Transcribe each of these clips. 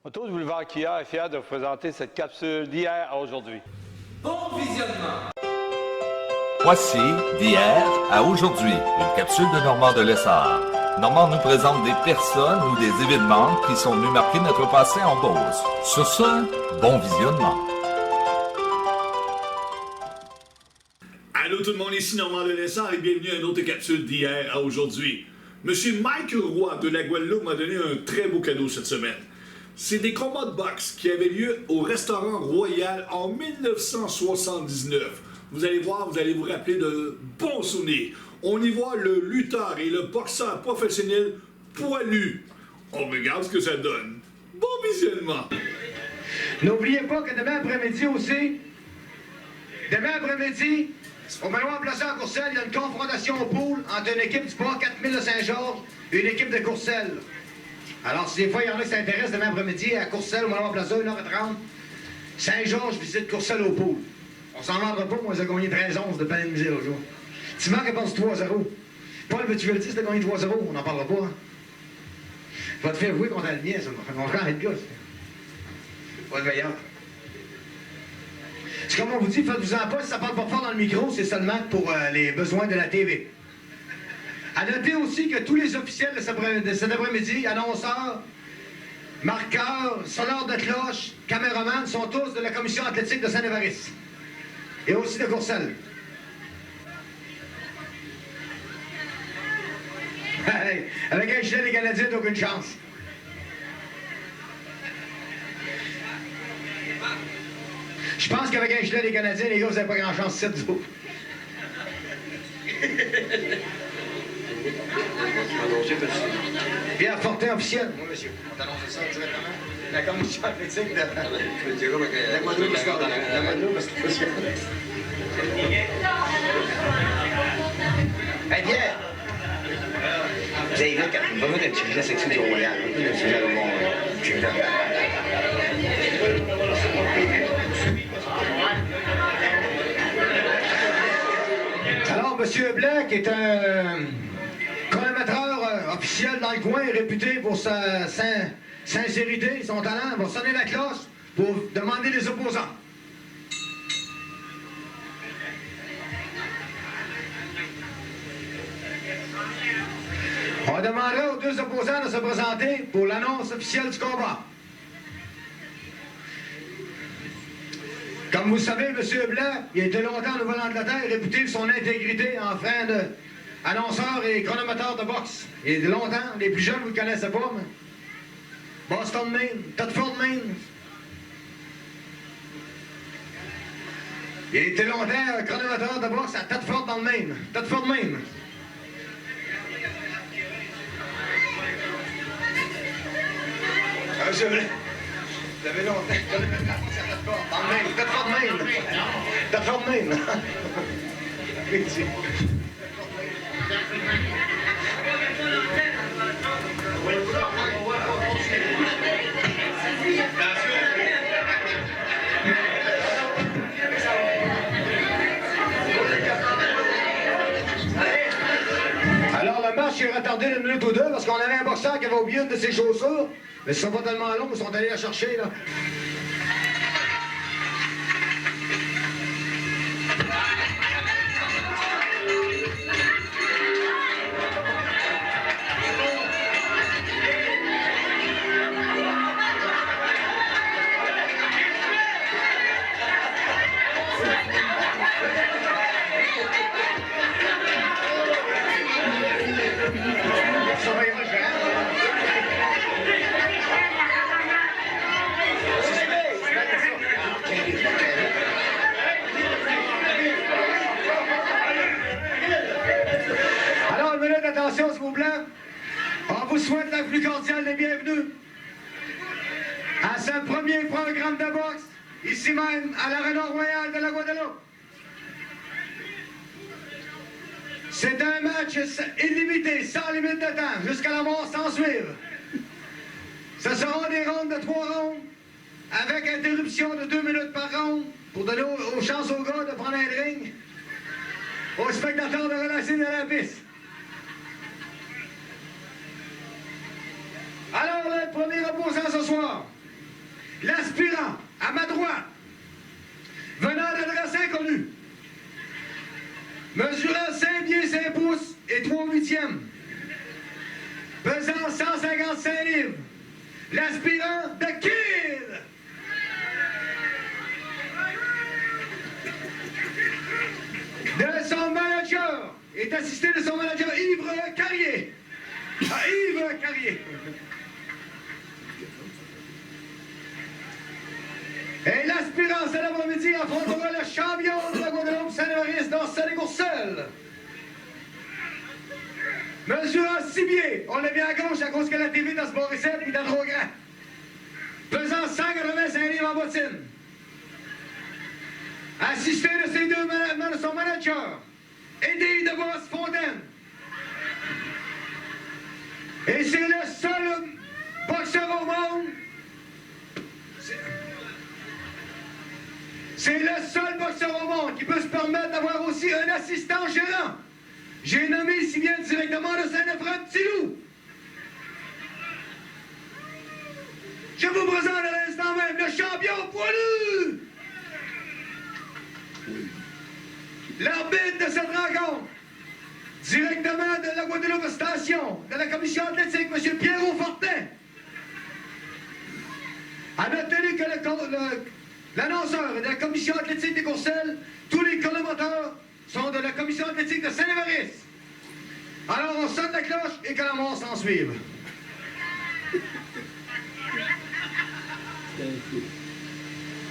Autos du Boulevard Kia est fier de vous présenter cette capsule d'hier à aujourd'hui. Bon visionnement! Voici d'hier à aujourd'hui, une capsule de Normand de Lessard. Normand nous présente des personnes ou des événements qui sont venus marquer notre passé en Beauce. Sur ce, bon visionnement. Allô tout le monde, ici Normand de Lessard et bienvenue à une autre capsule d'hier à aujourd'hui. Monsieur Mike Roy de la Guadeloupe m'a donné un très beau cadeau cette semaine. C'est des combats de boxe qui avaient lieu au restaurant Royal en 1979. Vous allez voir, vous allez vous rappeler de bons souvenirs. On y voit le lutteur et le boxeur professionnel poilu. On regarde ce que ça donne. Bon visionnement! N'oubliez pas que demain après-midi aussi, au manoir Plaza à Courcelles, il y a une confrontation au pool entre une équipe du Port 4000 de Saint-Georges et une équipe de Courcelles. Alors, si des fois, il y en a qui s'intéressent demain après-midi à Courcelles, au manoir Plaza, 1h30, Saint-Georges visite Courcelles au pool. On s'en vendra pas, moi, j'ai gagné 13-11 de panier de misère au jour. Timon a perdu 3-0. Paul, veux-tu le dire, c'était gagné 3-0? On n'en parlera pas, hein? Je vais te faire jouer contre le mien, ça. On va faire être gars, ça. Pas de meilleur. C'est comme on vous dit, faites-vous-en pas, si ça parle pas fort dans le micro, c'est seulement pour les besoins de la TV. À noter aussi que tous les officiels de cet après-midi, annonceurs, marqueurs, sonneurs de cloche, caméramans, sont tous de la commission athlétique de Saint-Évariste. Et aussi de Courcelles. Hey, avec un gilet des Canadiens, t'as aucune chance. Je pense qu'avec un gilet des Canadiens, les gars, vous n'avez pas grand chance, c'est vous. Pierre Fortin officiel. Oui, monsieur. On t'annonce ça directement. La commission athlétique de la Guadeloupe. La Guadeloupe, parce que monsieur. Hey, Pierre! Vous avez vu, quand va mettre un petit gilet sexy du Royal. Un petit gilet au monde. Alors, M. Blanc, qui est un chronométreur officiel dans le coin, réputé pour sa sincérité, son talent, va sonner la cloche pour demander les opposants. On demandera aux deux opposants de se présenter pour l'annonce officielle du combat. Comme vous le savez, M. Blanc, il a été longtemps en Nouvelle-Angleterre, réputé pour son intégrité en fin d'annonceur et chronométreur de boxe. Il est longtemps, les plus jeunes, vous ne le connaissez pas, mais Boston, Maine, Thetford, Maine. Il a été longtemps chronométreur de boxe à Thetford, dans le Maine. Thetford, Maine. M. Blanc. Vous avez longtemps. Dans le Maine. Thetford, Maine. Thetford, Maine. Oui, alors, le match est retardé d'une minute ou deux parce qu'on avait un boxeur qui avait oublié une de ses chaussures. Mais ce ne sont pas tellement longs, ils sont allés la chercher, là. Alors, une minute d'attention, s'il vous plaît. On vous souhaite la plus cordiale des bienvenues à ce premier programme de boxe, ici même, à l'Arena Royale de la Guadeloupe. C'est un match illimité, sans limite de temps, jusqu'à la mort sans suivre. Ce seront des rondes de 3 rondes, avec interruption de 2 minutes par ronde, pour donner aux chances aux gars de prendre un ring, aux spectateurs de relâcher de la piste. Alors, le premier opposant ce soir, L'aspirant, à ma droite, venant d'adresse inconnue, mesurant 5 pieds 5 pouces et 3/8, pesant 155 livres, l'aspirant de Kill! De son manager, est assisté de son manager Yves Carrier. Ah, Yves Carrier. Et l'aspirant cet après-midi affrontera le champion de la Guadeloupe, Saint-Maurice, dans Saint-Courcelles. Mesurant 6 pieds, on l'a mis à gauche à cause que la TV dans ce Mauricette est trop grand. Pesant 185 livres en bottine. Assisté de ses deux de son manager, Eddie de Boss Fontaine. Et c'est le seul boxeur au monde. C'est le seul boxeur au monde qui peut se permettre d'avoir aussi un assistant gérant. J'ai nommé ici bien directement de Saint-Efrem-Tilou. Je vous présente à l'instant même le champion poilu. L'arbitre de cette rencontre, directement de la Guadeloupe Station, de la commission athlétique, M. Pierrot Fortin, a noté que l'annonceur de la commission athlétique des Courcelles, tous les collaborateurs sont de la commission athlétique de Saint-Maurice. Alors on sonne la cloche et que la mort s'en suive.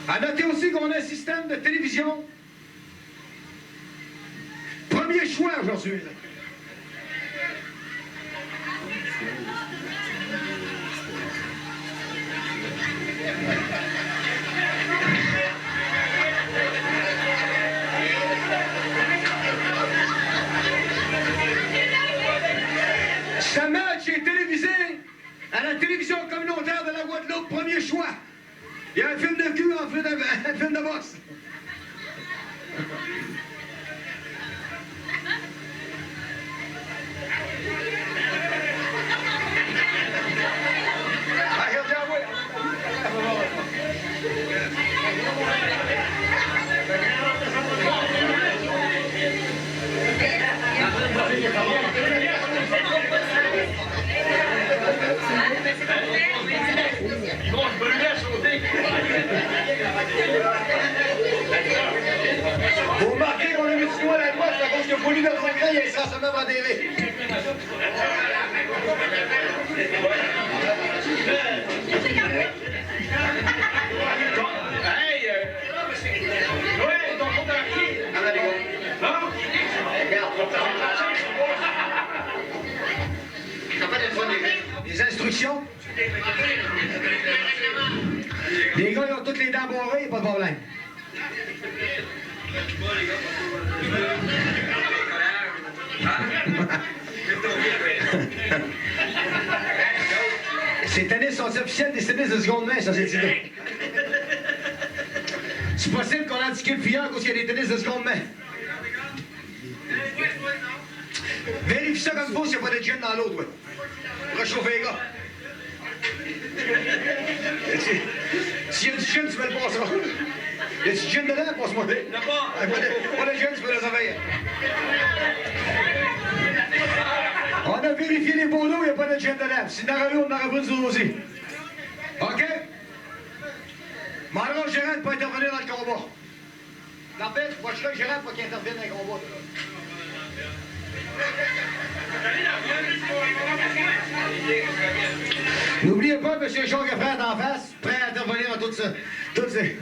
A noter aussi qu'on a un système de télévision. Premier choix aujourd'hui. Ce match est télévisé à la télévision communautaire de la Guadeloupe, premier choix. Il y a un film de cul en fait un film de boxe. Vous remarquez qu'on a mis du doigt à la droite, c'est à cause que Poli de Progrès, il est sans même en TV. Les instructions. Les gars, ils ont toutes les dents bourrées, pas de problème. Ces tennis sont officiels des tennis de seconde main, ça c'est idée. C'est possible qu'on handicule Fillon parce qu'il y a des tennis de seconde main. Vérifie ça comme il faut s'il n'y a pas de gin dans l'autre, ouais. Pour réchauffer les gars. S'il y a du gin, tu me le passeras. Y a du gin dedans? Passe-moi des. Pas de gin, tu peux le surveiller. On a vérifié les pots d'eau, il n'y a pas de gin dedans. Si on en aurait eu, on en aurait pris nous aussi. OK? Mandera au gérant de ne pas intervenir dans le combat. En fait, moi je suis là, le gérant, pour qu'il intervienne dans le combat. N'oubliez pas, M. Jean Gaffrey est en face, prêt à intervenir dans toutes ces...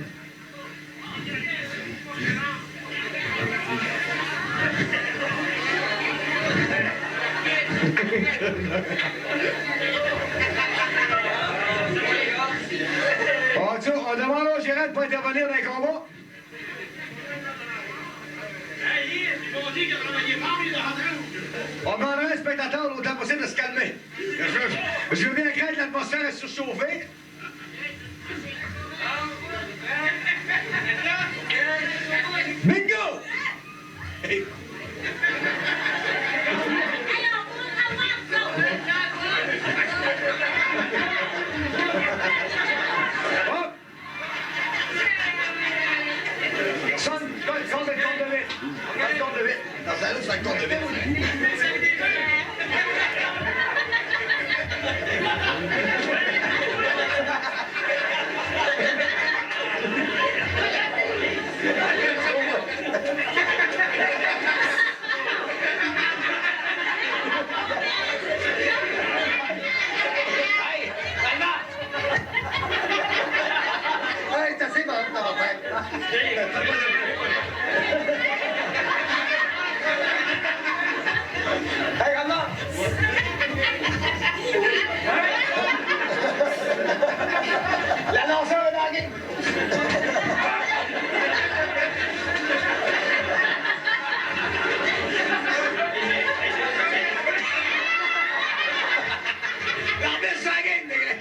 On demande au gérant de ne pas intervenir dans les combats. On demandera un spectateur autant possible de se calmer. Je veux bien craindre l'atmosphère est surchauffée. Bingo! Hey. Oh, ça le compte de vite. Hey, c'est assez bon, ça va faire. Hey, Ramon! L'annonceur est dans la game. L'arbitre sur la game, les gars.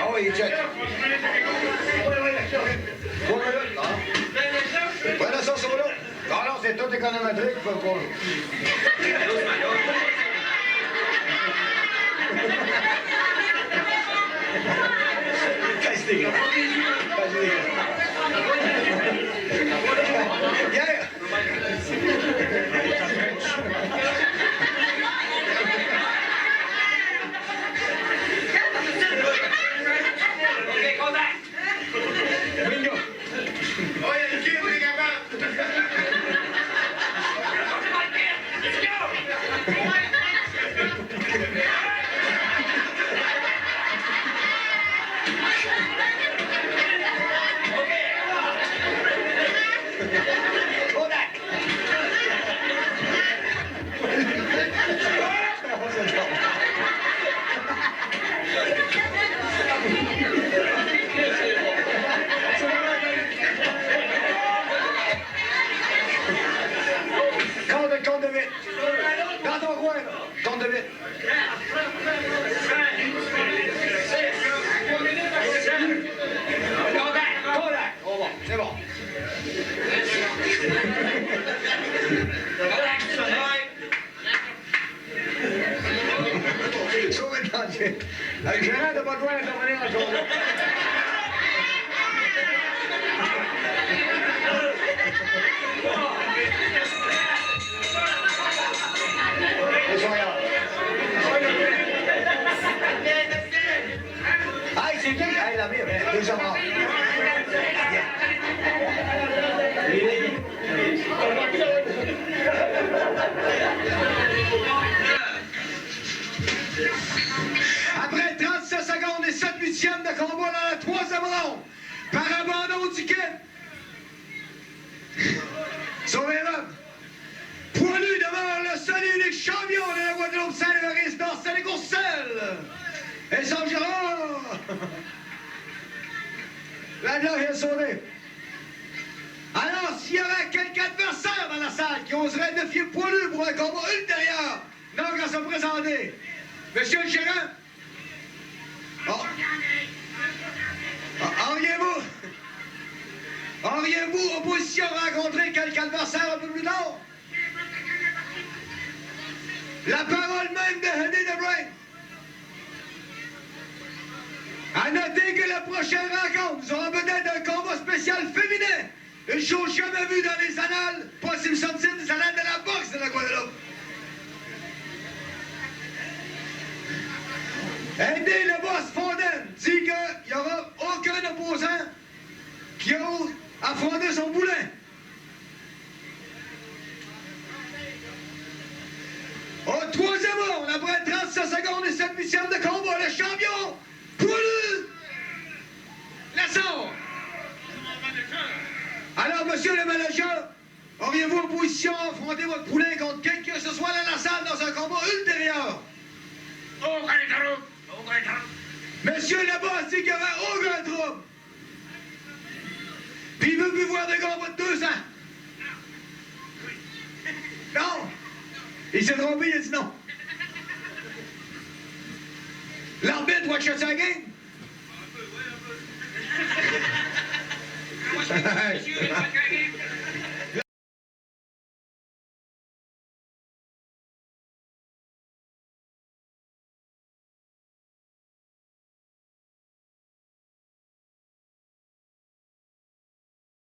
Ah oui, check. Voilà ça, sur là. Non, non, c'est tout économétrique, faut pas. Casse des gars. Casse des gars. Yeah. Bingo. Oh, il y a le kid, les gamins. Kodak. Compte de vite. Dans ton coin, là. Compte de vite. Kodak. Oh bon, c'est bon. Sauve le danger. Le gérant n'a pas le droit d'intervenir en journée. Hey, c'est qui? Hey, la mire, déjà mort. Après 37 secondes et 7 huitièmes de combat dans la troisième ronde, par abandon du kit, Sauvé-Rob, poilu devant le seul et unique champion de la Guadeloupe Saint-Lévis, Marcel Courcelles, et son gérant, là, il est sauvé. Alors, s'il y avait quelques adversaires dans la salle qui oseraient défier poilu pour un combat ultérieur, donc à se présenter, Monsieur le gérant, auriez-vous opposition à rencontrer quelques adversaires un peu plus tard? La parole même de Eddie DeBrain. À noter que la prochaine rencontre, nous aurons peut-être un combat spécial féminin. Une chose jamais vue dans les annales, pas si me semble-t-il, des annales de la boxe de la Guadeloupe. Eddie le boss Fonden dit qu'il n'y aura aucun opposant qui ose affronter son boulin. Au troisième round, après 37 secondes et 7 huitièmes de combat, le champion, Poilu, Lassard. Alors, monsieur le manager, auriez-vous opposition à affronter votre poulain contre quelqu'un que ce soit dans la salle dans un combat ultérieur? Aucun trouble. Aucun trouble. Monsieur le boss dit qu'il n'y aura aucun trouble. Puis il veut plus voir de combat de 2 ans. Non. Il s'est trompé, il a dit non. L'arbitre, watch sa game? Monsieur, watch la game?